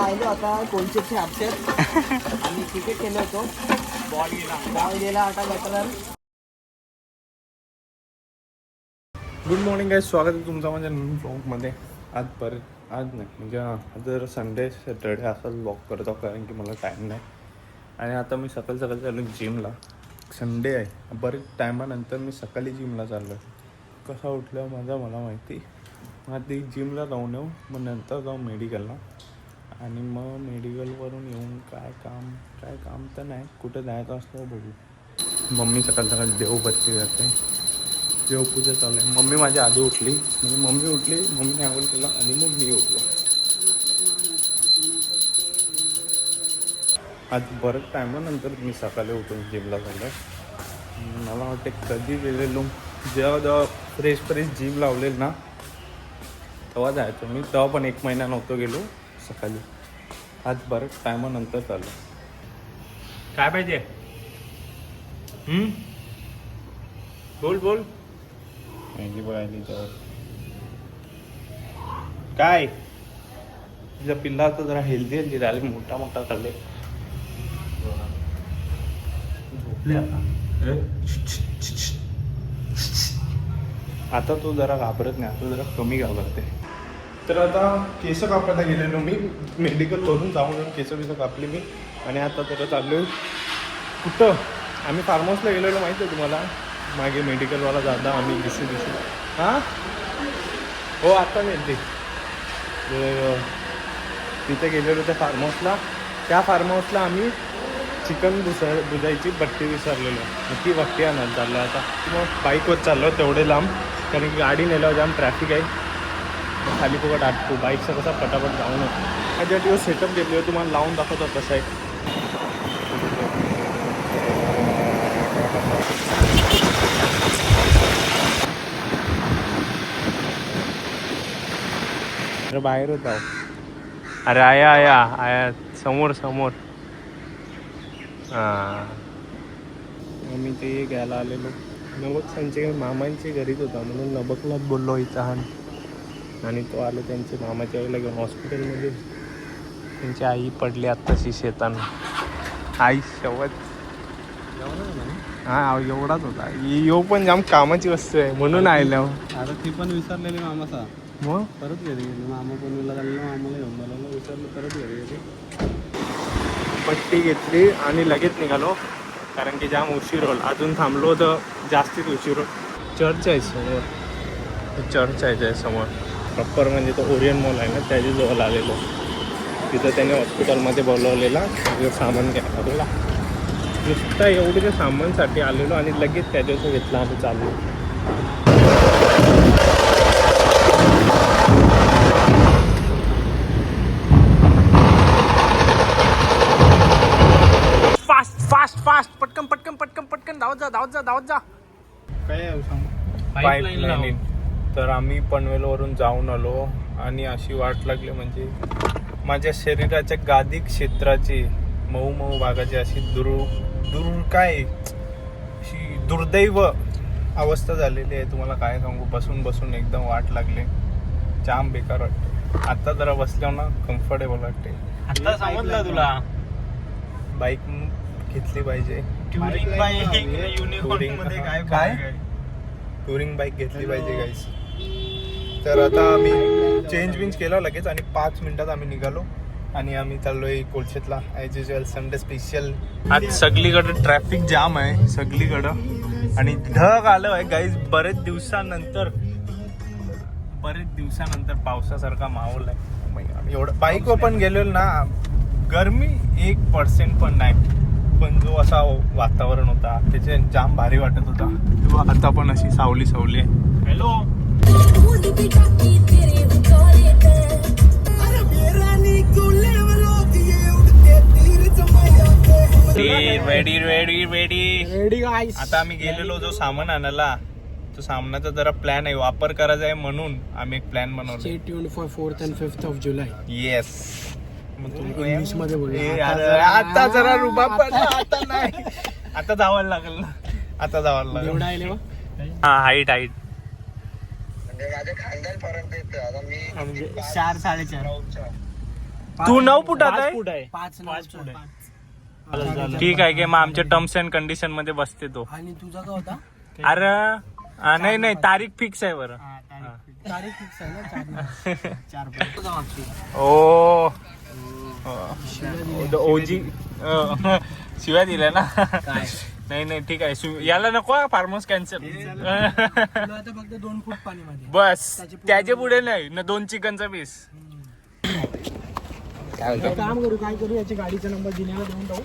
आलो आता कोलचेचे अपसेट आणि क्रिकेट खेळलो होतो. बॉल गेला आता गटरन. गुड मॉर्निंग गाईज, स्वागत आहे तुमचं माझ्या नवीन ब्लॉगमध्ये. आज नाही म्हणजे जर संडे सॅटर्डे असाच ब्लॉग करतो कारण की मला टाईम नाही. आणि आता मी सकाळी चाललो जिमला. संडे आहे, बरेच टायमानंतर मी सकाळी जिमला चाललो आहे. कसा उठलं माझा मला माहिती. मग आधी जिमला जाऊन येऊ, मग नंतर जाऊ मेडिकलला. आणि मग मेडिकलवरून येऊन काय काम तर नाही, कुठं जायचं असलं बघू. मम्मी सकाळ देवबत्ती जाते, देवपूजा चालू आहे. मम्मी माझी आधी उठली, म्हणजे मम्मी उठली, मम्मीने आवाज केला आणि मग मी उठलो. आज बरंच टायमानंतर मी सकाळी उठून जिमला चाललो. मला वाटते कधी गेलेलो, जेव्हा फ्रेश जिम लावलेल ना तेव्हा जायचो मी. तेव्हा पण 1 महिना नव्हतो गेलो सकाळी. आज बरंच टायमानंतर चाललो. काय पाहिजे? बोल मेहंदी बघायली त्यावर काय तुझ्या पिल्ला तर जरा हेल्दी राहिले, मोठा चालले. झोपले आता तो जरा घाबरत नाही, आता जरा कमी घाबरते. तर आता केस कापायला गेलेलो मी मेडिकलवरून जाऊन केस कापली मी. आणि आता तर चाललो कुठं, आम्ही फार्म हाऊसला गेलेलो माहिती आहे तुम्हाला. मागे मेडिकलवाला जाता आम्ही दिसे हां हो आता मिळते. तिथे गेलेलो त्या फार्म हाऊसला. त्या फार्म हाऊसला आम्ही चिकन बुजायची बट्टी विसरलेलो. ती बट्टी आणायला चाललो आता. मग बाईकवर चाललो तेवढे लांब, कारण की गाडी नेल्यावर जाम ट्रॅफिक आहे. खाली फुकट आटतो, बाईकचा कसा पटापट जाऊन होतो. माझ्या दिवस सेटअप घेतले तुम्हाला लावून दाखवतात कसं आहे. बाहेर होता. अरे आया समोर हां. मी ते घ्यायला आलेलो. नबक त्यांच्या मामांच्या घरीच होता म्हणून नबकला बोललो इथं. आणि तो आलो त्यांच्या मामाच्या वेळेला घेऊन हॉस्पिटलमध्ये. त्यांची आई पडली आत्ताशी शेतानं. आई शेवट हा एवढाच होता. यो पण जाम कामाची वस्तू आहे म्हणून आयलो. आता ती पण विसरलेली मामाचा. मग परत घरी गेली. मामा पण मामाला घेऊन मला विसरलं, परत घरी गेली. पट्टी घेतली आणि लगेच निघालो कारण की जाम उशीर होईल. अजून थांबलो तर जास्तीच उशीर होईल. चर्च आहे समोर प्रॉपर म्हणजे तो ओरियन मॉल आहे ना त्याच्याजवळ आलेलो. तिथं त्याने हॉस्पिटलमध्ये बोलवलेला सामान घ्यायला. नुसतं एवढ्या सामानसाठी आलेलो आणि लगेच त्याच्यावर घेतला आम्ही चाललो. फास्ट पटकन धावत जा. काय पाईपलाईन. तर आम्ही पनवेलवरून जाऊन आलो आणि अशी वाट लागली म्हणजे माझ्या शरीराच्या गादी क्षेत्राची मऊ भागाची अशी काय अशी दुर्दैव अवस्था झालेली आहे. तुम्हाला काय सांगू, बसून एकदम वाट लागले. जाम बेकार वाटते. आता जरा बसल्यावर ना कम्फर्टेबल वाटते. आता समजलं तुला. बाईक घेतली पाहिजे. टुरिंग बाईक घेतली पाहिजे गाईस. तर आता आम्ही चेंज केला लगेच आणि 5 मिनिटात आम्ही निघालो. आणि आम्ही चाललोय कोलशेतला ॲज युजल संडे स्पेशल. आज सगळीकडे ट्रॅफिक जाम आहे सगळीकडं आणि ढग आलं आहे गाईज. बरेच दिवसानंतर पावसासारखा माहोल आहे. एवढं बाईकवर पण गेलेलो ना, गरमी 1% पण नाही. पण जो असा वातावरण होता त्याचे जाम भारी वाटत होता. किंवा आता पण अशी सावली आहे. हॅलो रेडी गाईस. आता आम्ही गेलेलो जो सामान आणायला, तो सामनाचा जरा प्लॅन आहे, वापर करायचा आहे म्हणून आम्ही एक प्लॅन बनवला. Stay tuned for 4th and 5th of July. Yes. मग इंग्लिश मध्ये बोलूया. आता जरा रुबाब पडला. आता नाही, आता जावं लागेल ना. आता जावं एवढा आहे मग हा हाईट हाईट म्हणजे 4 4.5 तू 9 फुटात आहे 5 फूट आहे. ठीक आहे की मग आमच्या टर्म्स अँड कंडिशन मध्ये बसते तो. आणि तुझा का होता अरे नाही नाही तारीख फिक्स आहे बरं. तारीख फिक्स आहे ना 4 ओ ओजी शिव्या दिल्या ना. काय नाही नाही ठीक आहे याला नको फार्मर्स कॅन्सल. फक्त 2 फूट पाणी मध्ये बस त्याच्या पुढे नाही ना 2 चिकनचा पीस. काम करू काय करू याची गाडीचा नंबर जिन्याला देऊन टाकू.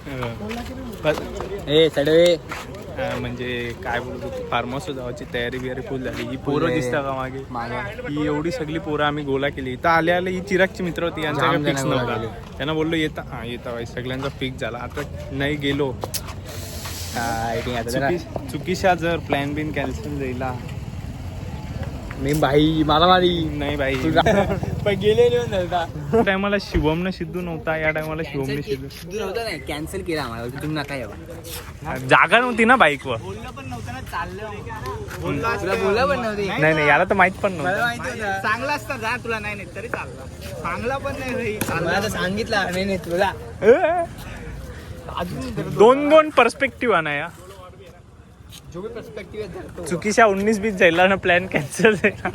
म्हणजे काय बोलतो फार्म हाऊस जावाची तयारी बियारी फुल झाली. ही पोरं दिसता का मागे ही एवढी सगळी पोरं आम्ही गोला केली. इथं आल्या आल्या ही चिरागची मित्र होती यांचा काही फिक्स नव्हता. त्यांना बोललो येता हा येता भाई सगळ्यांचा फिक्स झाला. आता नाही गेलो चुकीशा जर प्लॅन बिन कॅन्सल जाईला मी भाई मला मारी नाही भाई गेले टायमाला शिवम न सिद्धू नव्हता. या टायमाला शिवम ने सिद्धू नव्हतं नाही कॅन्सल केला आम्हाला तुम्ही नका यावं. जागा नव्हती ना बाईक वर. बोललं पण नव्हतं ना चाललं तुला बोललं पण नव्हती. नाही नाही याला तर माहित पण नव्हतं. चांगला असता जा तुला नाही तरी चालला चांगला पण नाही सांगितलं नाही तुला दोन पर्स्पेक्टिव्ह आणा या जो भी पर्स्पेक्टिव्ह चुकीच्या 19-20 जायला ना प्लॅन कॅन्सल झाला.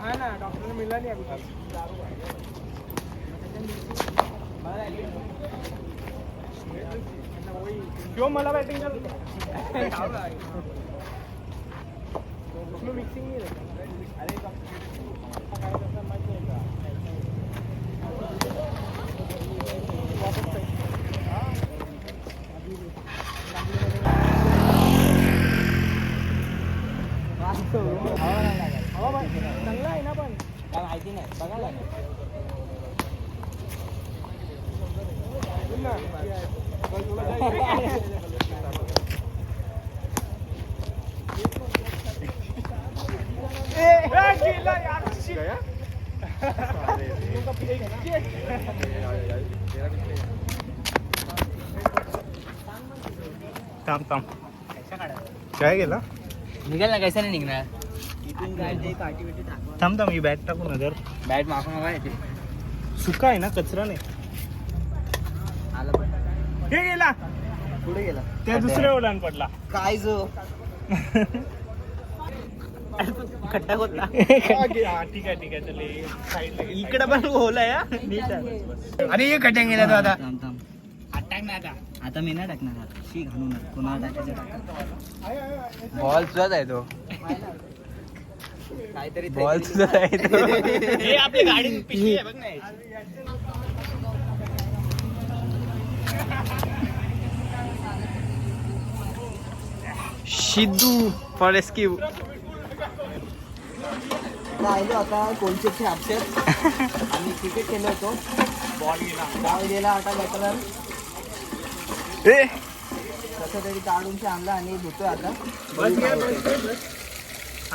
हा ना डॉक्टर मिळाला नाही किंवा मला बॅटिंग मिक्सिंग नाही चांगला आहे ना पण काय माहिती नाही बघायला थांब थांब काय गेला निघाल ना कैसा नाही निघणार. थांब थांब ही बॅट टाकू नजर. बॅट मागून नका येते सुका आहे ना कचरा नाही. आला पण हे गेला पुढे गेला त्या दुसऱ्या ओलान पडला काय जो खड्डा होता. ठीक आहे चले साईडला इकडे पण होल आहे अरे हे खड्ड्या गेला तो आता आता मी नाही टाकणार शी घालून कोणाला टाकायचं बॉल तुझाच आहे तो काहीतरी बॉल तुझाच आहे तो. हे आपली गाडी पिशवी आहे बघ ना. सिद्धू फॉर रेस्क्यू राहिलो आता कोलचेचे अपसेट आम्ही क्रिकेट केलं होतो. बॉल गेला आता बॅटरर कसं तरी काढून आणला आणि धुतोय आता.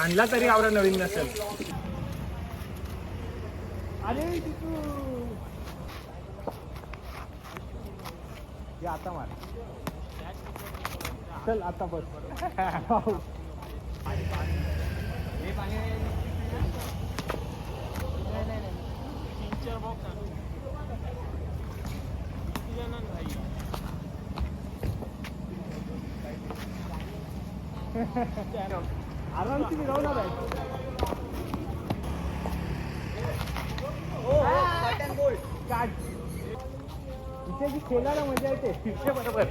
आणला तरी आवडा नवीन नसेल. आता मार चल आता बस आराम से जाओ ना भाई. इथे जी खेळायला मजा येते तिथे बरोबर.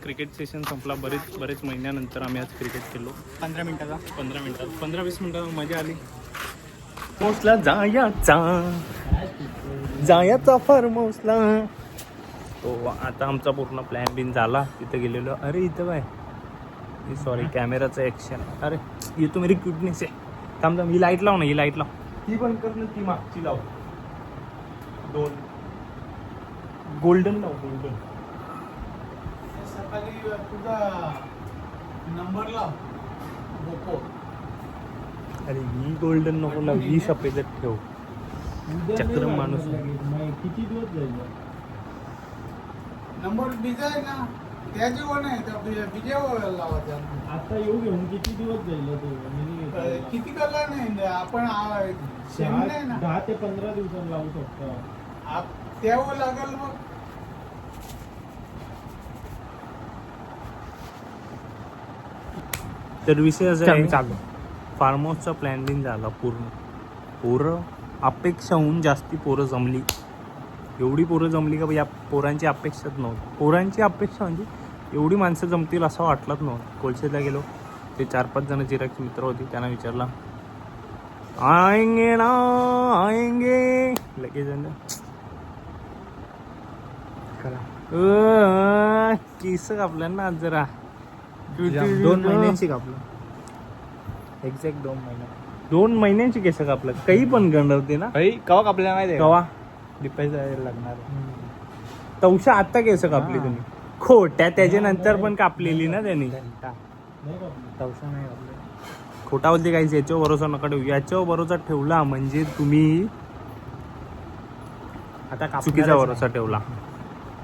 क्रिकेट सेशन संपला. बरेच महिन्यानंतर आम्ही आज क्रिकेट खेळलो. 15 मिनिटात 15-20 मिनिटं मजा आली. फार्महाऊसला जायचा फार्महाऊसला. तो आता आमचा पूर्ण प्लॅन बिन झाला. तिथे गेलेलो. अरे इथं काय सॉरी कॅमेराचं ॲक्शन. अरे ये तो मेरी क्यूटनेस आहे. थांब ही लाईट लाव ना. ही लाईट लाव. ती बंद कर ना. ती मागची लाव. 2 गोल्डन लाव. गोल्डन तुझा नंबर लाव. अरे ही गोल्डन नको लाव. ही सफेदच ठेव. चक्र माणूस. किती दिवस जाईल नंबर बिजा आहे ना त्याची कोण आहे विजय लावायचा. आता येऊ घेऊन किती दिवस जाईल किती कला नाही आपण 10 ते 15 दिवसांनी लावू शकतो. तेव्हा लागेल मग. तर विषय असा आहे चालू. फार्म हाऊसचा प्लॅन बिन झाला पूर्ण. पोरं अपेक्षाहून जास्ती पोरं जमली. एवढी पोरं जमली का या पोरांची अपेक्षाच नव्हती. पोरांची अपेक्षा म्हणजे एवढी माणसं जमतील असं वाटलंच नव्हतं. कोलशेला गेलो. ते 4-5 जण चिरागचे मित्र होते. त्यांना विचारला आएंगे ना आएंगे लगेच केस कापलं ना आज जरा. 2 महिन्यांची कापलं. एक्झॅक्ट 2 महिन्यांची केस कापलं. काही पण गणवते ना. कवा कापल्या माहिती कवा डिपेंड लागणार. तवशा आता केस कापली तुम्ही. खोट्या त्याच्यानंतर पण कापलेली ना त्यांनी. तवसा नाही खोटा बोलते काहीच. याच्यावर भरोसा नका ठेवू. याच्यावर भरोसा ठेवला म्हणजे तुम्ही आता चुकीचा भरोसा ठेवला.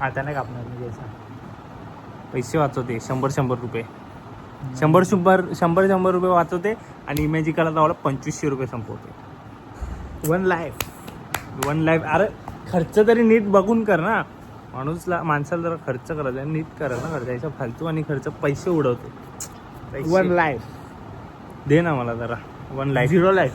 आता नाही कापणार म्हणजे पैसे वाचवते. 100 रुपये 100 रुपये वाचवते. आणि इमॅजिकला लावला 2500 रुपये संपवते. 1 लाईफ. अरे खर्च तरी नीट बघून कर ना. माणसाला जरा खर्च करायचा नीट करा ना. खर्चायचा फालतू आणि खर्च पैसे उडवते. 1 लाईफ दे ना मला जरा. 1 लाईफ 0 लाईफ.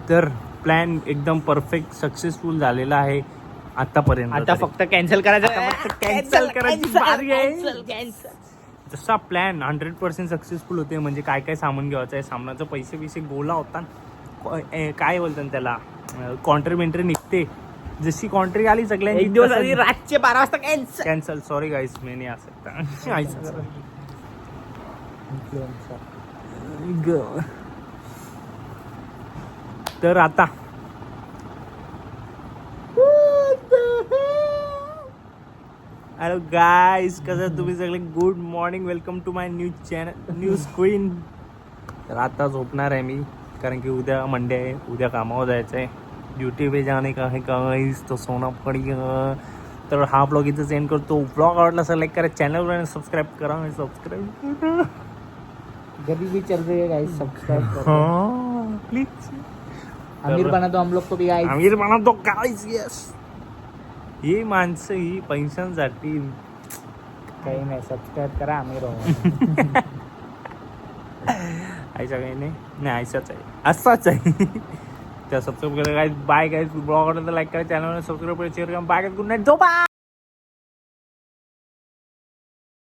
तर प्लॅन एकदम परफेक्ट सक्सेसफुल झालेला आहे आतापर्यंत. आता फक्त कॅन्सल करायचं. कॅन्सल करायची बारी आहे. जसा प्लॅन 100% सक्सेसफुल होते. म्हणजे काय काय सामान घ्यायचं आहे. सामानाचं पैसे गोला होता. काय बोलतात त्याला कॉन्ट्रीमेंटरी निघते. जशी कॉन्ट्री आली सगळ्यांची एक दिवस आधी रातचे 12 वाजता कॅन्सल. सॉरी गाईस मैं नहीं आ सकता. तर आता हॅलो गाईस कसं तुम्ही सगळे. Good morning. Welcome to my new channel new screen. तर आता झोपणार आहे मी कारण की उद्या मंडे आहे. उद्या कामावर जायचं आहे. ड्युटी पे जाने का है गाइस तो सोना पडेगा. तर हा ब्लॉग इथं सेंड करतो. ब्लॉग आवडला असेल लाईक करा. चॅनलवर सबस्क्राईब करा. गरीबी चल रही है गाइस. सब्सक्राइब करो हाँ प्लीज. अमीर बना दो हम लोग को भी गाइस. अमीर बना दो गाइस. यस. ही माणसं ही पैशांसाठी काही नाही. सबस्क्राईब करा अमीर हो. ऐसा काही नाही ऐसाच आहे. असाच आहे. त्या सबस्क्राईब करा गाइस. Bye guys. ब्लॉग आवडला तर लाईक करा. चॅनलवर सबस्क्राईब करा. शेअर करा. बाय. Good night. झोपा.